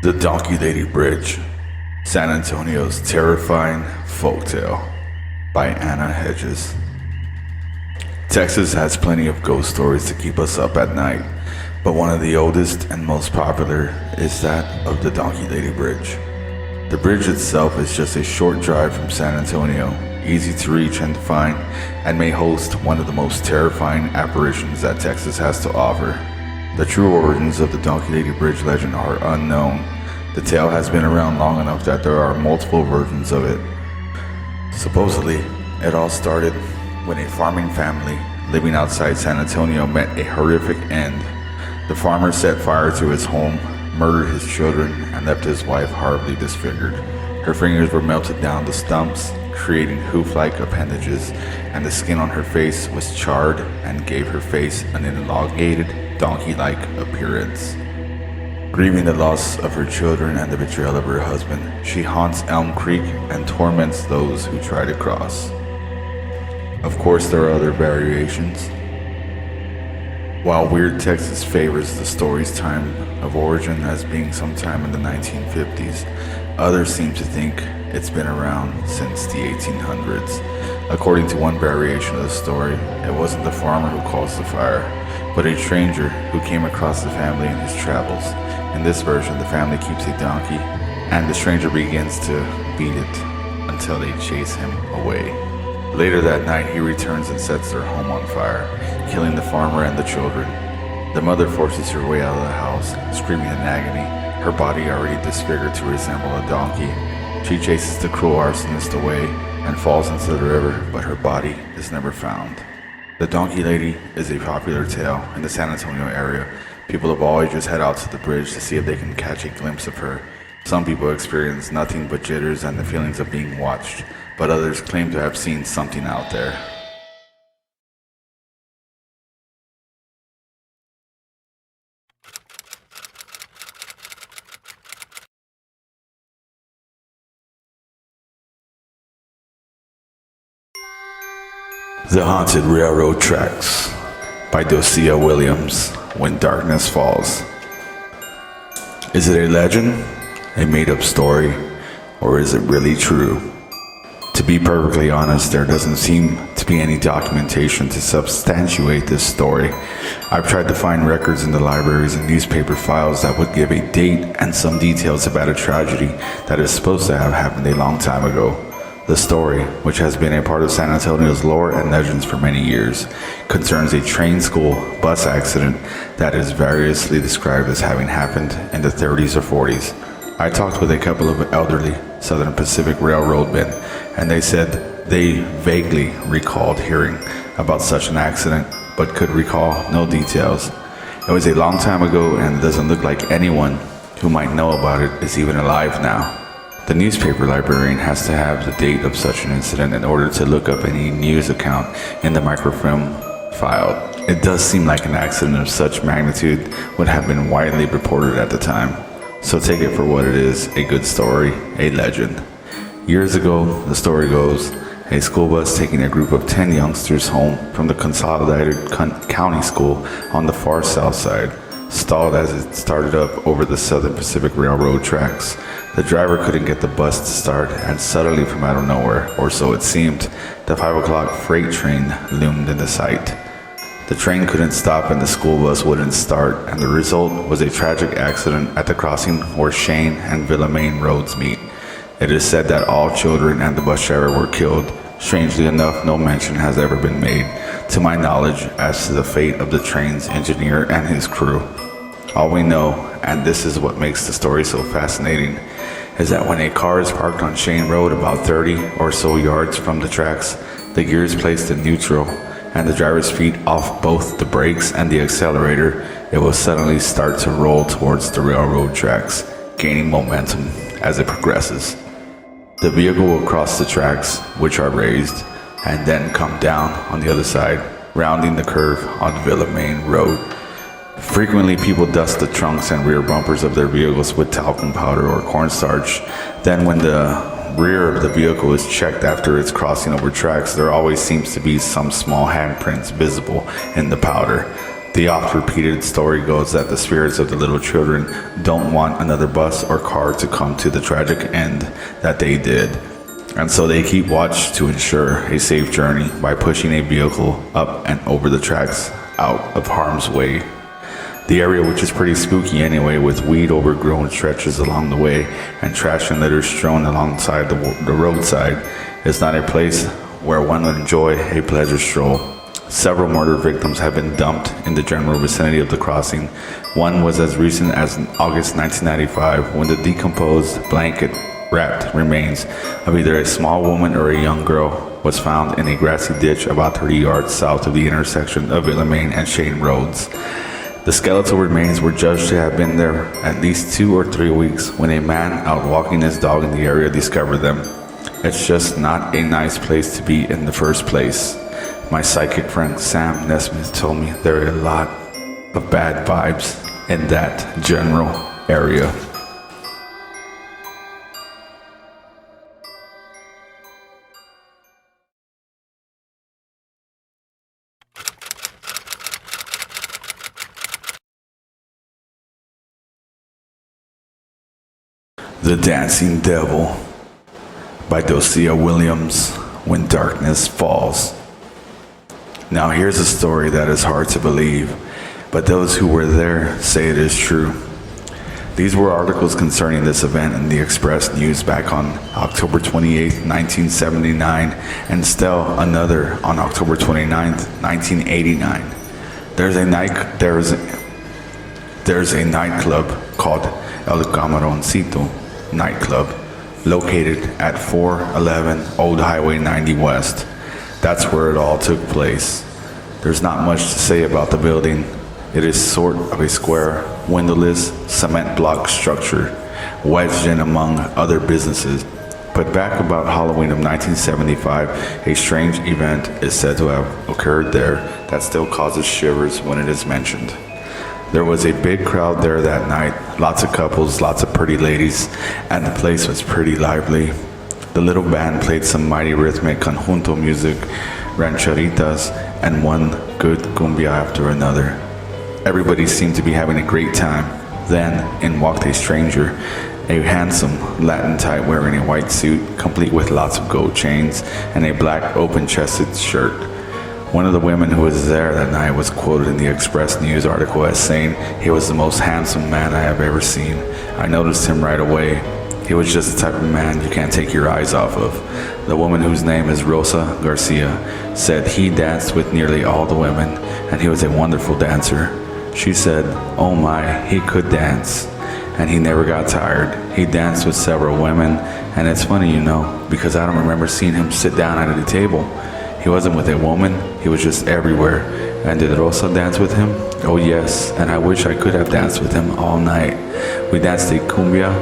The Donkey Lady Bridge, San Antonio's terrifying folktale, by Anna Hedges. Texas has plenty of ghost stories to keep us up at night, but one of the oldest and most popular is that of the Donkey Lady Bridge. The bridge itself is just a short drive from San Antonio, easy to reach and find, and may host one of the most terrifying apparitions that Texas has to offer. The true origins of the Donkey Lady Bridge legend are unknown. The tale has been around long enough that there are multiple versions of it. Supposedly, it all started when a farming family living outside San Antonio met a horrific end. The farmer set fire to his home, murdered his children, and left his wife horribly disfigured. Her fingers were melted down to stumps, creating hoof-like appendages, and the skin on her face was charred and gave her face an elongated, donkey-like appearance. Grieving the loss of her children and the betrayal of her husband, she haunts Elm Creek and torments those who try to cross. Of course, there are other variations. While Weird Texas favors the story's time of origin as being sometime in the 1950s, others seem to think it's been around since the 1800s. According to one variation of the story, it wasn't the farmer who caused the fire, but a stranger who came across the family in his travels. In this version, the family keeps a donkey, and the stranger begins to beat it until they chase him away. Later that night, he returns and sets their home on fire, killing the farmer and the children. The mother forces her way out of the house, screaming in agony, her body already disfigured to resemble a donkey. She chases the cruel arsonist away and falls into the river, but her body is never found. The Donkey Lady is a popular tale in the San Antonio area. People of all ages head out to the bridge to see if they can catch a glimpse of her. Some people experience nothing but jitters and the feelings of being watched, but others claim to have seen something out there. The Haunted Railroad Tracks, by Docia Williams, When Darkness Falls. Is it a legend, a made-up story, or is it really true? To be perfectly honest, there doesn't seem to be any documentation to substantiate this story. I've tried to find records in the libraries and newspaper files that would give a date and some details about a tragedy that is supposed to have happened a long time ago. The story, which has been a part of San Antonio's lore and legends for many years, concerns a train school bus accident that is variously described as having happened in the 30s or 40s. I talked with a couple of elderly Southern Pacific Railroad men, and they said they vaguely recalled hearing about such an accident, but could recall no details. It was a long time ago, and it doesn't look like anyone who might know about it is even alive now. The newspaper librarian has to have the date of such an incident in order to look up any news account in the microfilm file. It does seem like an accident of such magnitude would have been widely reported at the time. So take it for what it is, a good story, a legend. Years ago, the story goes, a school bus taking a group of 10 youngsters home from the Consolidated County School on the far south side stalled as it started up over the Southern Pacific Railroad tracks. The driver couldn't get the bus to start, and suddenly from out of nowhere, or so it seemed, the 5 o'clock freight train loomed into sight. The train couldn't stop and the school bus wouldn't start, and the result was a tragic accident at the crossing where Shane and Villa Main roads meet. It is said that all children and the bus driver were killed. Strangely enough, no mention has ever been made, to my knowledge, as to the fate of the train's engineer and his crew. All we know, and this is what makes the story so fascinating, is that when a car is parked on Shane Road about 30 or so yards from the tracks, the gear is placed in neutral, and the driver's feet off both the brakes and the accelerator, it will suddenly start to roll towards the railroad tracks, gaining momentum as it progresses. The vehicle will cross the tracks, which are raised, and then come down on the other side, rounding the curve on Villa Main Road. Frequently, people dust the trunks and rear bumpers of their vehicles with talcum powder or cornstarch. Then when the rear of the vehicle is checked after it's crossing over tracks, there always seems to be some small handprints visible in the powder. The oft-repeated story goes that the spirits of the little children don't want another bus or car to come to the tragic end that they did. And so they keep watch to ensure a safe journey by pushing a vehicle up and over the tracks out of harm's way. The area, which is pretty spooky anyway, with weed overgrown stretches along the way and trash and litter strewn alongside the roadside, is not a place where one would enjoy a pleasure stroll. Several murder victims have been dumped in the general vicinity of the crossing. One was as recent as August 1995, when the decomposed, blanket-wrapped remains of either a small woman or a young girl was found in a grassy ditch about 30 yards south of the intersection of Villamain and Shane Roads. The skeletal remains were judged to have been there at least 2 or 3 weeks when a man out walking his dog in the area discovered them. It's just not a nice place to be in the first place. My psychic friend Sam Nesmith told me there are a lot of bad vibes in that general area. The Dancing Devil by Docia Williams, When Darkness Falls. Now here's a story that is hard to believe, but those who were there say it is true. These were articles concerning this event in the Express News back on October 28, 1979, and still another on October 29, 1989. There's a nightclub called El Camaroncito nightclub located at 411 Old Highway 90 West. That's where it all took place. There's not much to say about the building. It is sort of a square, windowless, cement block structure, wedged in among other businesses. But back about Halloween of 1975, a strange event is said to have occurred there that still causes shivers when it is mentioned. There was a big crowd there that night, lots of couples, lots of pretty ladies, and the place was pretty lively. The little band played some mighty rhythmic conjunto music, rancheritas, and one good cumbia after another. Everybody seemed to be having a great time. Then in walked a stranger, a handsome Latin type wearing a white suit, complete with lots of gold chains, and a black open-chested shirt. One of the women who was there that night was quoted in the Express News article as saying, "He was the most handsome man I have ever seen. I noticed him right away. He was just the type of man you can't take your eyes off of." The woman, whose name is Rosa Garcia, said he danced with nearly all the women, and he was a wonderful dancer. She said, "Oh my, he could dance, and he never got tired. He danced with several women, and it's funny, because I don't remember seeing him sit down at a table. He wasn't with a woman, he was just everywhere." And did Rosa dance with him? Oh yes, and I wish I could have danced with him all night. We danced a cumbia,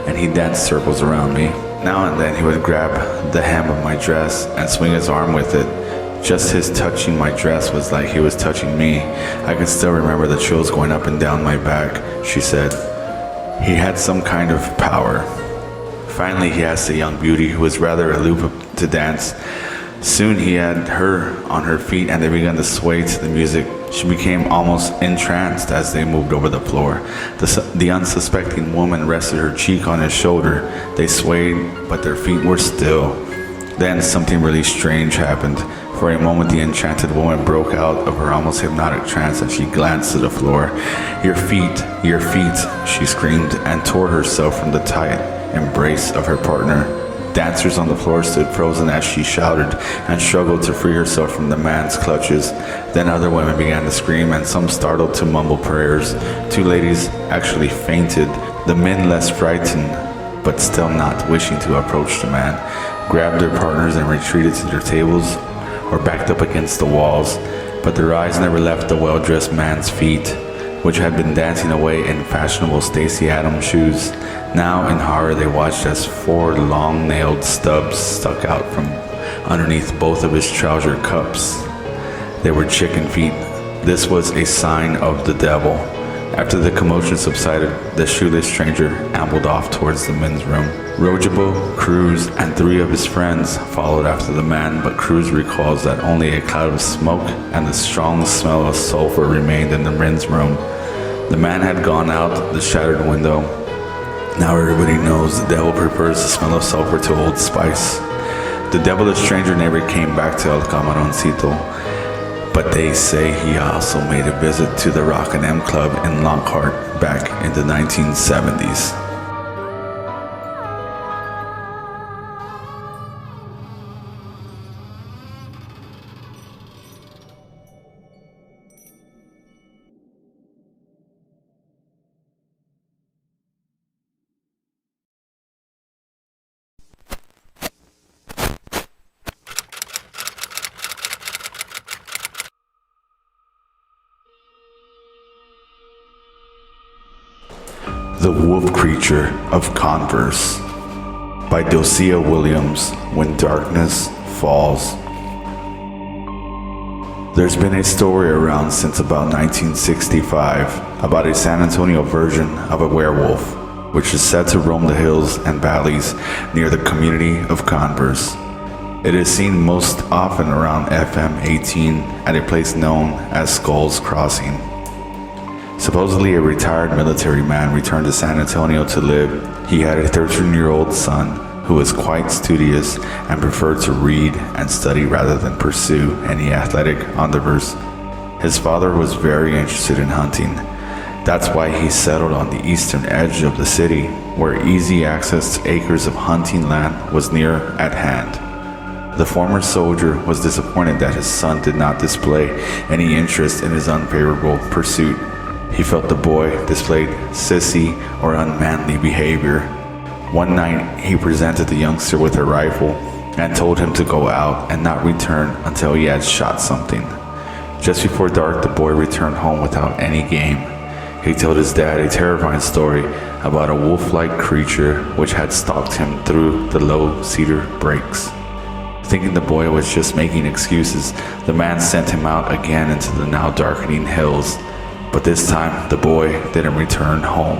and he danced circles around me. Now and then he would grab the hem of my dress and swing his arm with it. Just his touching my dress was like he was touching me. I can still remember the chills going up and down my back, she said. He had some kind of power. Finally, he asked a young beauty who was rather aloof to dance. Soon he had her on her feet and they began to sway to the music. She became almost entranced as they moved over the floor. The unsuspecting woman rested her cheek on his shoulder. They swayed, but their feet were still. Then something really strange happened. For a moment, the enchanted woman broke out of her almost hypnotic trance and she glanced to the floor. Your feet, she screamed and tore herself from the tight embrace of her partner. Dancers on the floor stood frozen as she shouted and struggled to free herself from the man's clutches. Then other women began to scream and some startled to mumble prayers. 2 ladies actually fainted. The men, less frightened but still not wishing to approach the man, grabbed their partners and retreated to their tables or backed up against the walls. But their eyes never left the well-dressed man's feet, which had been dancing away in fashionable Stacey Adams shoes. Now in horror they watched as 4 long-nailed stubs stuck out from underneath both of his trouser cups. They were chicken feet. This was a sign of the devil, After the commotion subsided, the shoeless stranger ambled off towards the men's room. Rojibo, Cruz, and 3 of his friends followed after the man, but Cruz recalls that only a cloud of smoke and the strong smell of sulfur remained in the men's room. The man had gone out the shattered window. Now everybody knows the devil prefers the smell of sulfur to Old Spice. The devilish stranger never came back to El Camaroncito, but they say he also made a visit to the Rock and M Club in Lockhart back in the 1970s. The Wolf Creature of Converse by Docia Williams. When Darkness Falls. There's been a story around since about 1965 about a San Antonio version of a werewolf, which is said to roam the hills and valleys near the community of Converse. It is seen most often around FM 18 at a place known as Skulls Crossing. Supposedly a retired military man returned to San Antonio to live. He had a 13-year-old son who was quite studious and preferred to read and study rather than pursue any athletic endeavors. His father was very interested in hunting. That's why he settled on the eastern edge of the city, where easy access to acres of hunting land was near at hand. The former soldier was disappointed that his son did not display any interest in his unfavorable pursuit. He felt the boy displayed sissy or unmanly behavior. One night, he presented the youngster with a rifle and told him to go out and not return until he had shot something. Just before dark, the boy returned home without any game. He told his dad a terrifying story about a wolf-like creature which had stalked him through the low cedar brakes. Thinking the boy was just making excuses, the man sent him out again into the now darkening hills. But this time, the boy didn't return home.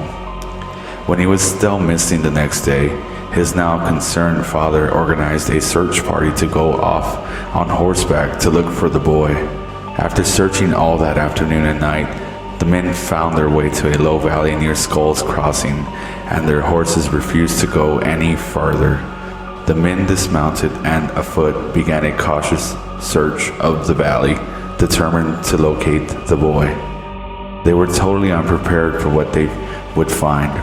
When he was still missing the next day, his now concerned father organized a search party to go off on horseback to look for the boy. After searching all that afternoon and night, the men found their way to a low valley near Skulls Crossing, and their horses refused to go any farther. The men dismounted and afoot began a cautious search of the valley, determined to locate the boy. They were totally unprepared for what they would find.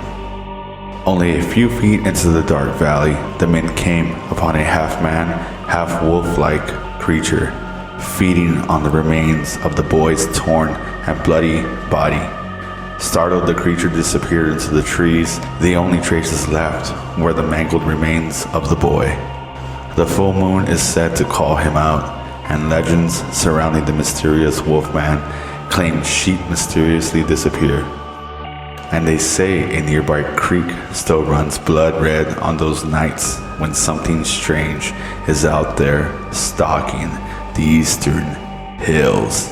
Only a few feet into the dark valley, the men came upon a half-man, half-wolf-like creature, feeding on the remains of the boy's torn and bloody body. Startled, the creature disappeared into the trees. The only traces left were the mangled remains of the boy. The full moon is said to call him out, and legends surrounding the mysterious wolfman claim sheep mysteriously disappear. And they say a nearby creek still runs blood red on those nights when something strange is out there stalking the eastern hills.